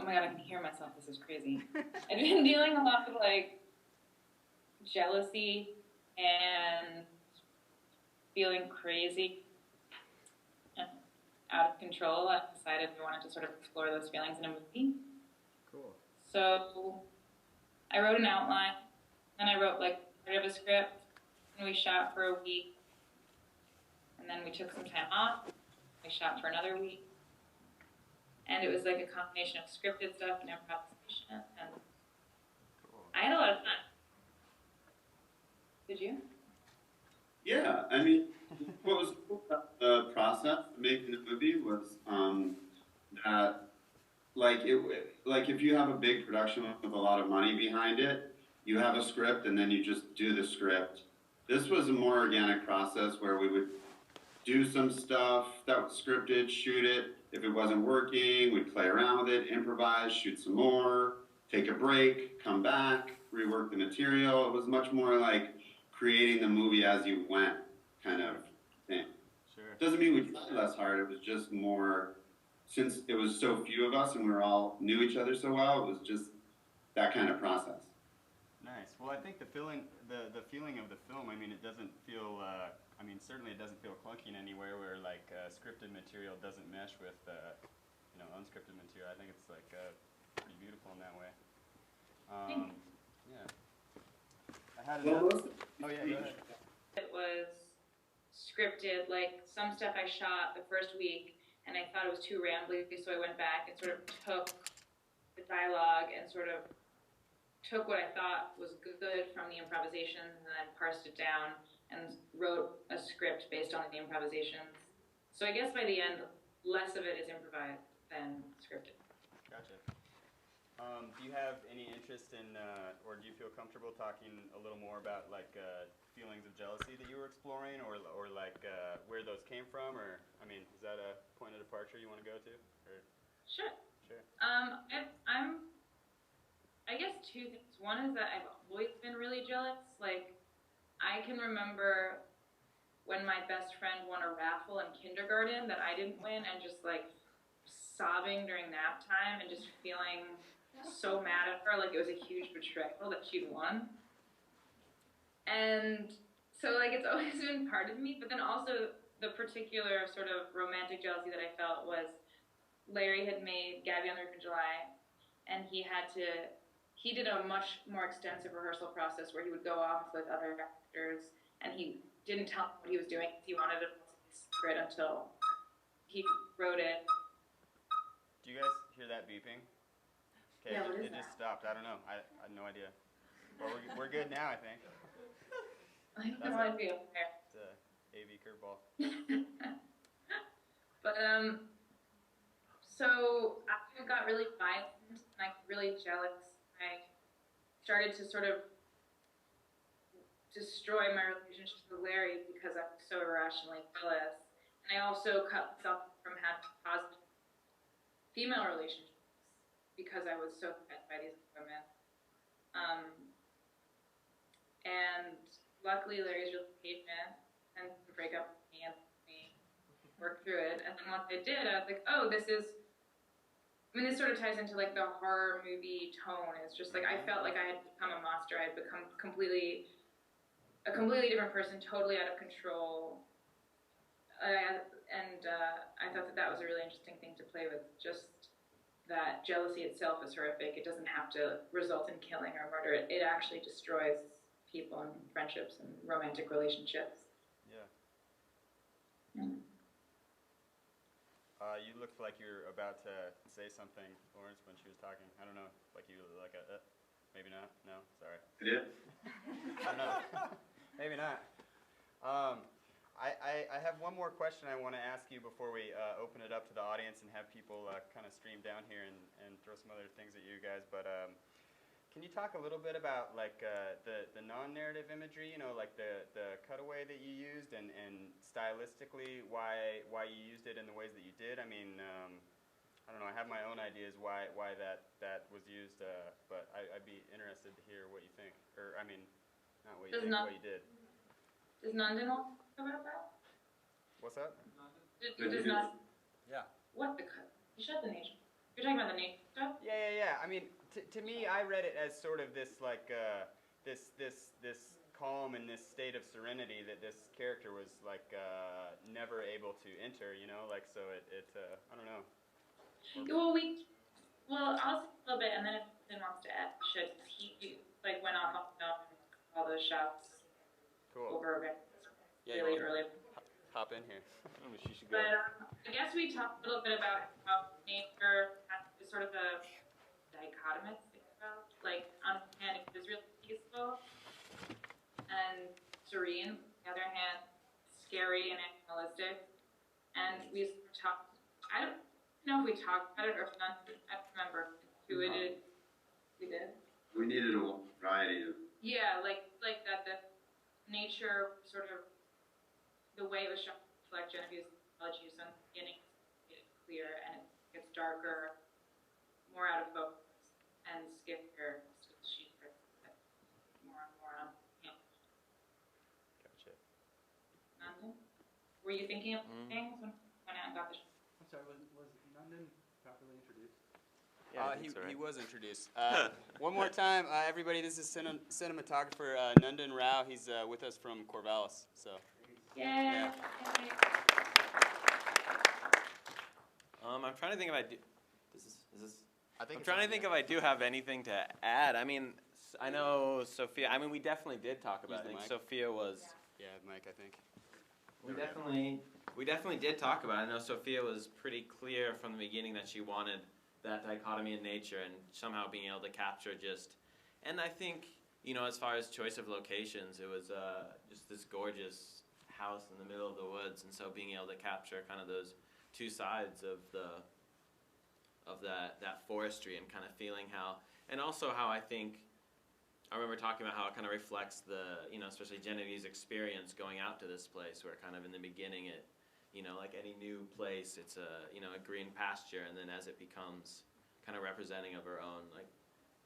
my God, I can hear myself. This is crazy. I've been dealing a lot with like jealousy and feeling crazy and out of control. I decided we wanted to sort of explore those feelings in a movie. Cool. So I wrote an outline, then I wrote like part of a script, and we shot for a week, and then we took some time off. We shot for another week, and it was like a combination of scripted stuff and improvisation, and Cool. I had a lot of fun. Did you? Yeah, I mean, what was cool about the process of making the movie was that, like if you have a big production with a lot of money behind it, you have a script and then you just do the script. This was a more organic process where we would do some stuff that was scripted, shoot it. If it wasn't working, we'd play around with it, improvise, shoot some more, take a break, come back, rework the material. It was much more like creating the movie as you went kind of thing. Sure. Doesn't mean we tried less hard. It was just more, since it was so few of us and we were all knew each other so well, it was just that kind of process. Nice. Well, I think the feeling of the film, I mean, it doesn't feel, I mean, certainly it doesn't feel clunky in anywhere where like scripted material doesn't mesh with, unscripted material. I think it's like pretty beautiful in that way. Yeah. I had another. Oh yeah, go ahead. It was scripted, like some stuff I shot the first week, and I thought it was too rambly, so I went back and sort of took the dialogue and sort of took what I thought was good from the improvisations and then parsed it down and wrote a script based on the improvisations. So I guess by the end, less of it is improvised than scripted. Gotcha. Do you have any interest in, or do you feel comfortable talking a little more about like feelings of jealousy that you were exploring, or like where those came from, or I mean, is that a point of departure you want to go to? Or? Sure. Sure. I guess two things. One is that I've always been really jealous. Like, I can remember when my best friend won a raffle in kindergarten that I didn't win, and just like sobbing during nap time and just feeling so mad at her, like it was a huge betrayal that she'd won. And so like it's always been part of me, but then also the particular sort of romantic jealousy that I felt was Larry had made Gabby on the Roof in July, and he did a much more extensive rehearsal process where he would go off with other actors, and he didn't tell them what he was doing because he wanted to secret until he wrote it. Do you guys hear that beeping? Okay, Yeah, what is it that? just stopped. I don't know. I had no idea. Well, we're good now, I think. I don't know how I feel there. It's a AV curveball. But so I got really violent and I got really jealous. I started to sort of destroy my relationship with Larry because I was so irrationally jealous. And I also cut myself from having positive female relationships because I was so threatened by these women. And luckily Larry's really patient and didn't break up with me and let me work through it. And then once I did, I was like, oh, this sort of ties into like the horror movie tone. It's just like I felt like I had become a monster. I had become a completely different person, totally out of control. I thought that was a really interesting thing to play with. Just that jealousy itself is horrific. It doesn't have to result in killing or murder. It actually destroys people and friendships and romantic relationships. Yeah. Mm. You looked like you were about to say something, Lawrence, when she was talking. I don't know, like you maybe not. No, sorry. I did. I don't know. Maybe not. I have one more question I want to ask you before we open it up to the audience and have people kind of stream down here and throw some other things at you guys. But can you talk a little bit about like the non-narrative imagery? You know, like the cutaway that you used, and stylistically why you used it in the ways that you did. I mean, I don't know. I have my own ideas why that was used, but I'd be interested to hear what you think, or I mean, not what you think, what you did. Does Nandan talk about that? What's up? Does not? Yeah. What the cut? You shut the nation. You're talking about the nature stuff? Yeah. I mean, to me, I read it as sort of this like this calm and this state of serenity that this character was like never able to enter. You know, like so it I don't know. Well, I'll say a little bit, and then if Ben wants to add, should he like went off on his own and all those shots Cool. over a bit Yeah, really early. hop in here. She should go. But I guess we talked a little bit about how nature is sort of a dichotomous thing about. Like, on one hand, it was really peaceful and serene. On the other hand, scary and animalistic. And we talked, I don't know if we talked about it or if not, I don't remember. Intuited. We did. We needed a variety of. Yeah, like that, the nature sort of, the way it was shown, like Genevieve's apologies on the beginning, it's clear and it gets darker, more out of focus, and scarier as she gets more and more on him. Gotcha. Nandin? Were you thinking of things when I got the I'm sorry, was Nandin properly introduced? Yeah, he was introduced. One more time, everybody, this is cinematographer Nandan Rao. He's with us from Corvallis. So. Yay! Yeah. I'm trying to think if I do. Is this? I think I'm trying to think if I do have anything to add. I mean, I know Sophia. I mean, we definitely did talk about it. I think Sophia was. Yeah, Mike. I think. We definitely did talk about it. I know Sophia was pretty clear from the beginning that she wanted that dichotomy in nature and somehow being able to capture just. And I think, you know, as far as choice of locations, it was just this gorgeous house in the middle of the woods, and so being able to capture kind of those two sides of that forestry and kind of feeling how, and also how I think, I remember talking about how it kind of reflects the, you know, especially Genevieve's experience going out to this place where kind of in the beginning it, you know, like any new place, it's a, you know, a green pasture, and then as it becomes kind of representing of her own, like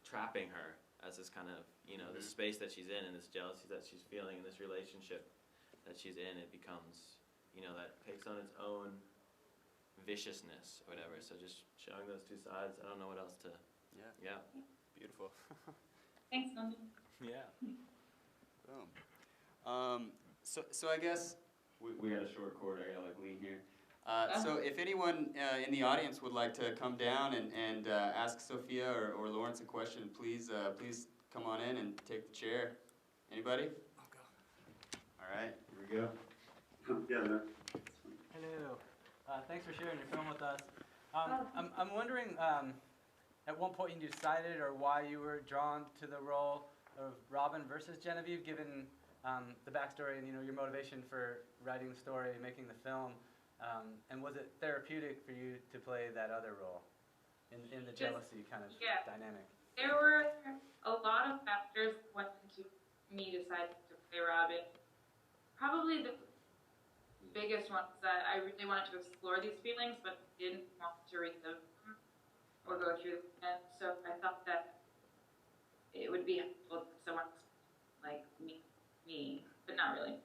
trapping her as this kind of, you know, this space that she's in and this jealousy that she's feeling in this relationship that she's in, it becomes, you know, that takes on its own viciousness or whatever. So just showing those two sides. I don't know what else to. Yeah. Beautiful. Thanks, Nandin. Yeah. Boom. So I guess we got a short cord. I gotta like lean here. So if anyone in the audience would like to come down and ask Sophia or Lawrence a question, please come on in and take the chair. Anybody? I'll go. All right, here we go. Yeah. Hello. Thanks for sharing your film with us. I'm wondering, at one point you decided or why you were drawn to the role of Robin versus Genevieve, given the backstory and, you know, your motivation for writing the story and making the film. And was it therapeutic for you to play that other role in the jealousy kind of dynamic? There were a lot of factors that went into me deciding to play Robin. Probably the biggest one was that I really wanted to explore these feelings, but didn't want to relive them or go through them. So I thought that it would be helpful to someone like me, but not really.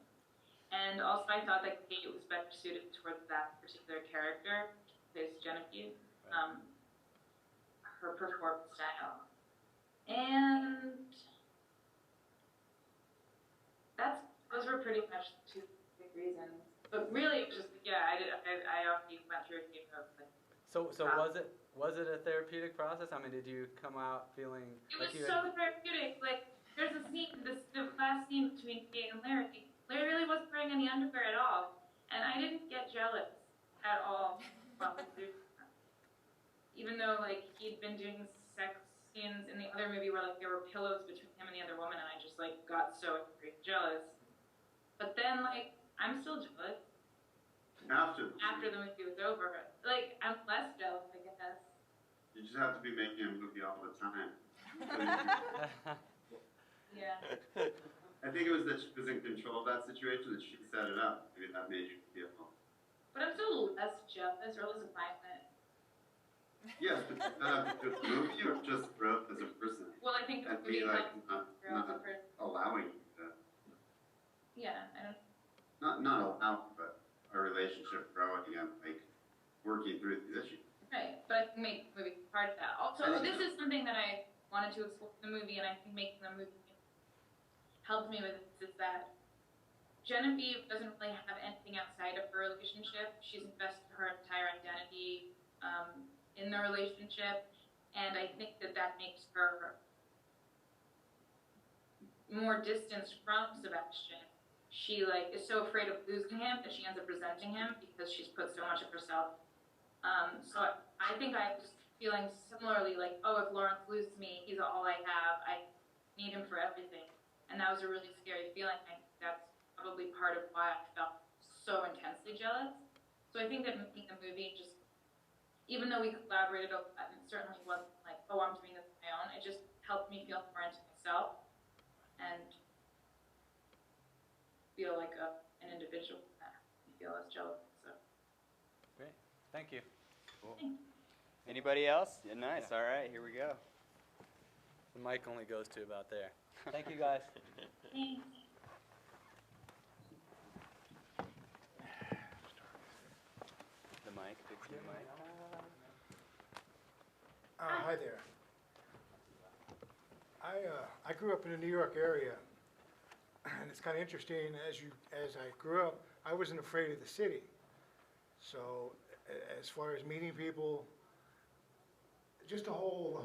And also I thought that Kate was better suited towards that particular character, plays Genevieve, her performance style. And those were pretty much the two big reasons. But really, it was just, I already went through a few of like. So was it a therapeutic process? I mean, did you come out feeling It like was you so therapeutic. Like, there's a scene, the last scene between Kate and Larry. Larry really wasn't wearing any underwear at all, and I didn't get jealous at all. Even though like he'd been doing sex scenes in the other movie where like there were pillows between him and the other woman, and I just like got so jealous. But then like I'm still jealous. After the movie was over, like I'm less jealous, I guess. You just have to be making a movie all the time. Yeah. I think it was that she was in control of that situation, that she set it up. Maybe that made you feel. But I'm still less jealous or less violent. Yes, but set up a good movie or just growth as a person? Well, I think the And movie be like helped grow as a not person. allowing you to, Yeah, I don't. not allowing, but our relationship growing and like working through these issues. Right, but but I think make the movie part of that. Also, this is something that I wanted to explore in the movie, and I think making the movie helped me with this, is that Genevieve doesn't really have anything outside of her relationship. She's invested her entire identity in the relationship, and I think that that makes her more distanced from Sebastian. She is so afraid of losing him that she ends up resenting him because she's put so much of herself. So I think I was feeling similarly like, oh, if Lawrence loses me, he's all I have. I need him for everything. And that was a really scary feeling. I think that's probably part of why I felt so intensely jealous. So I think that making the movie just, even though we collaborated a lot, and it certainly wasn't like, oh, I'm doing this on my own, it just helped me feel more into myself and feel like an individual that I feel less jealous. So. Great. Thank you. Cool. Anybody else? Yeah, nice. Yeah. All right, here we go. The mic only goes to about there. Thank you, guys. Thanks. The mic, fix the mic. Hi there. I grew up in the New York area, and it's kind of interesting. As I grew up, I wasn't afraid of the city. So, as far as meeting people, just the whole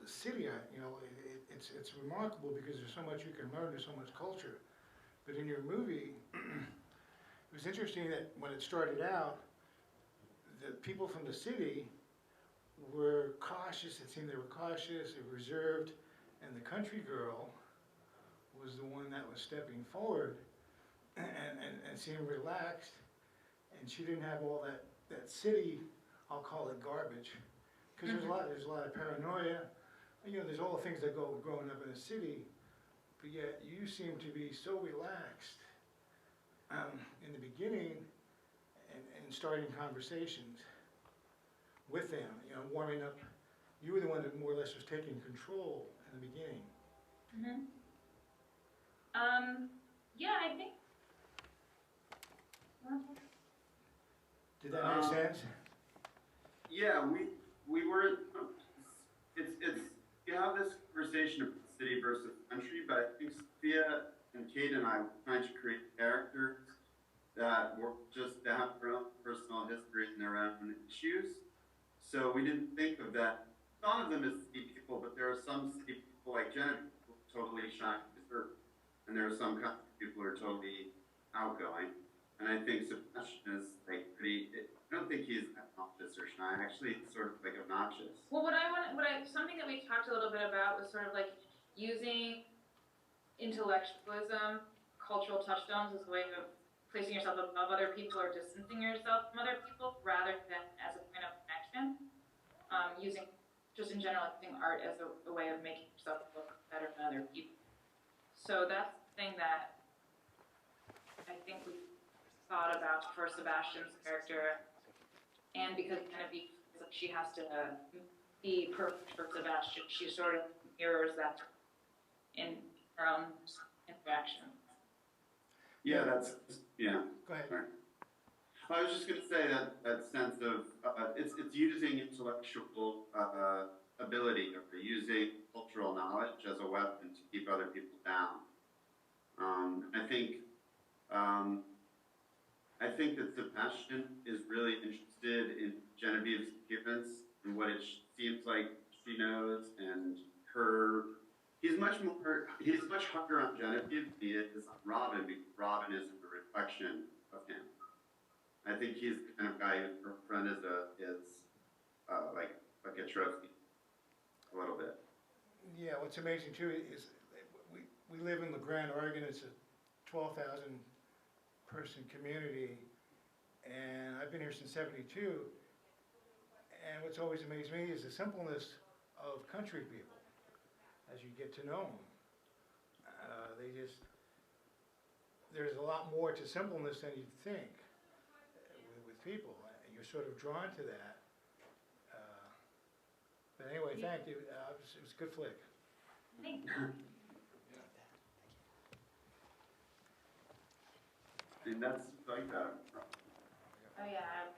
the city, it's remarkable because there's so much you can learn. There's so much culture. But in your movie, it was interesting that when it started out, the people from the city were cautious. It seemed they were cautious, they were reserved, and the country girl was the one that was stepping forward and seemed relaxed, and she didn't have all that city, I'll call it garbage, because there's a lot of paranoia. There's all the things that go growing up in a city, but yet you seem to be so relaxed in the beginning and starting conversations with them, warming up. You were the one that more or less was taking control in the beginning. Yeah, I think. Did that make sense? Yeah, we were. It's you have this conversation of city versus country, but I think Sophia and Kate and I were trying to create characters that have their own personal history and their own issues. So we didn't think of that. None of them as city people, but there are some city people like Genevieve who are totally shy and reserved, and there are some country people who are totally outgoing. And I think Sebastian is pretty. I don't think he's obnoxious or shy. Actually, he's sort of obnoxious. Well, something that we talked a little bit about was sort of using intellectualism, cultural touchstones as a way of placing yourself above other people or distancing yourself from other people rather than as a point of connection. Using, just in general, using art as a way of making yourself look better than other people. So that's the thing that I think we thought about for Sebastian's character, and because Genevieve, she has to be perfect for Sebastian, she sort of mirrors that in her own interaction. Yeah, yeah. Go ahead. Sorry. I was just going to say that sense of it's using intellectual ability or using cultural knowledge as a weapon to keep other people down. I think that Sebastian is really interested in Genevieve's appearance and what it seems like she knows, and he's much harder on Genevieve than he is on Robin, because Robin is a reflection of him. I think he's the kind of guy whose girlfriend is like a trophy, a little bit. Yeah, what's amazing too is we live in LeGrand, Oregon. It's a 12,000 person community, and I've been here since '72. And what's always amazed me is the simpleness of country people as you get to know them. There's a lot more to simpleness than you'd think with people. You're sort of drawn to that. But anyway, thank you. It was a good flick. Thanks. And that's like that. Oh yeah, I have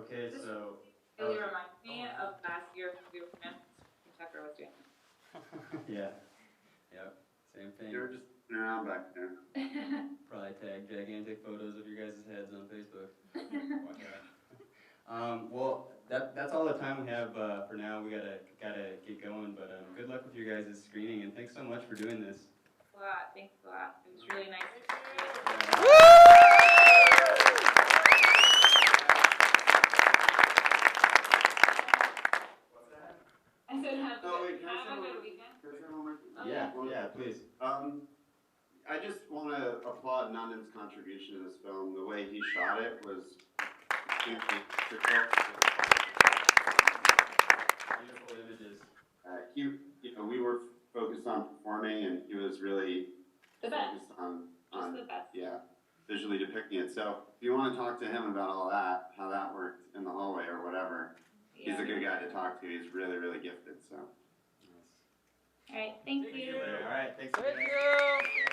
Okay, so. Really reminds me of last year's movie when Tucker was doing Yeah. Yep. Same thing. You were just sitting around back there. it. Probably tag gigantic photos of your guys' heads on Facebook. Watch out. Well, that's all the time we have for now. We gotta get going, but good luck with your guys' screening, and thanks so much for doing this. Thanks a lot. It was really nice to meet you. I said have Oh, wait, can I a say good one- weekend. Can I say one more thing? Yeah, please. I just want to applaud Nandan's contribution to this film. The way he shot it was beautiful images. We were focused on performing, and he was really The best. focused on Just the best. visually depicting it. So if you want to talk to him about all that, how that worked in the hallway or whatever, he's a good guy to talk to. He's really, really gifted. So. All right. Thank you. All right, thanks. Thank you.